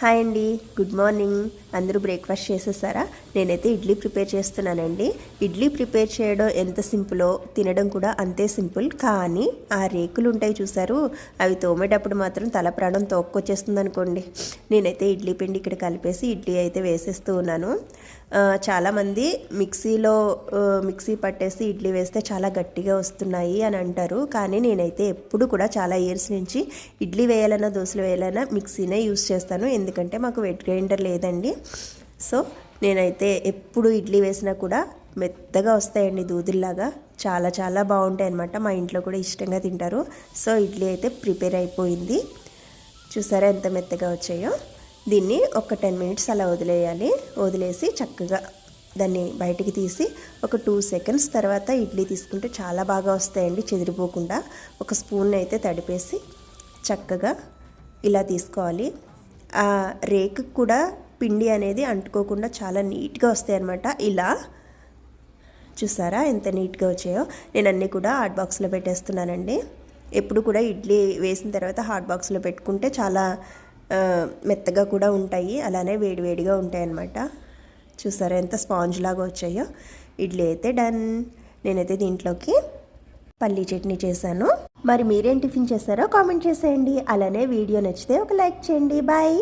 Hi అండి, good morning. అందరూ breakfast చేసేసారా? నేనైతే ఇడ్లీ ప్రిపేర్ చేస్తున్నానండి. ఇడ్లీ ప్రిపేర్ చేయడం ఎంత సింపులో తినడం కూడా అంతే సింపుల్. కానీ ఆ రేకులు ఉంటాయి చూసారు, అవి తోమేటప్పుడు మాత్రం తల ప్రాణం తోక్కొచ్చేస్తుంది అనుకోండి. నేనైతే ఇడ్లీ పిండి ఇక్కడ కలిపేసి ఇడ్లీ అయితే వేసేస్తూ ఉన్నాను. చాలామంది మిక్సీ పట్టేసి ఇడ్లీ వేస్తే చాలా గట్టిగా వస్తున్నాయి అని అంటారు. కానీ నేనైతే ఎప్పుడు కూడా చాలా ఇయర్స్ నుంచి ఇడ్లీ వేయాలన్నా దోశలు వేయాలన్నా మిక్సీనే యూస్ చేస్తాను. ఎందుకంటే మాకు వెట్ గ్రైండర్ లేదండి. సో నేనైతే ఎప్పుడు ఇడ్లీ వేసినా కూడా మెత్తగా వస్తాయండి, దూదుల్లాగా. చాలా చాలా బాగుంటాయి అన్నమాట. మా ఇంట్లో కూడా ఇష్టంగా తింటారు. సో ఇడ్లీ అయితే ప్రిపేర్ అయిపోయింది. చూసారా ఎంత మెత్తగా వచ్చాయో. దీన్ని ఒక 10 minutes అలా వదిలేసి చక్కగా దాన్ని బయటికి తీసి ఒక 2 seconds తర్వాత ఇడ్లీ తీసుకుంటే చాలా బాగా వస్తాయండి, చెదిరిపోకుండా. ఒక స్పూన్ అయితే తడిపేసి చక్కగా ఇలా తీసుకోవాలి. ఆ రేకు కూడా పిండి అనేది అంటుకోకుండా చాలా నీట్గా వస్తాయి అన్నమాట. ఇలా చూసారా ఎంత నీట్గా వచ్చాయో. నేను అన్నీ కూడా హాట్ బాక్స్లో పెట్టేస్తున్నానండి. ఎప్పుడు కూడా ఇడ్లీ వేసిన తర్వాత హాట్ బాక్స్లో పెట్టుకుంటే చాలా మెత్తగా కూడా ఉంటాయి, అలానే వేడివేడిగా ఉంటాయి అన్నమాట. చూసారా ఎంత స్పాంజ్ లాగా వచ్చాయో. ఇడ్లీ అయితే డన్. నేనైతే దీంట్లోకి పల్లీ చట్నీ చేశాను. మరి మీరేం టిఫిన్ చేశారో కామెంట్ చేసేయండి. అలానే వీడియో నచ్చితే ఒక లైక్ చేయండి. బాయ్.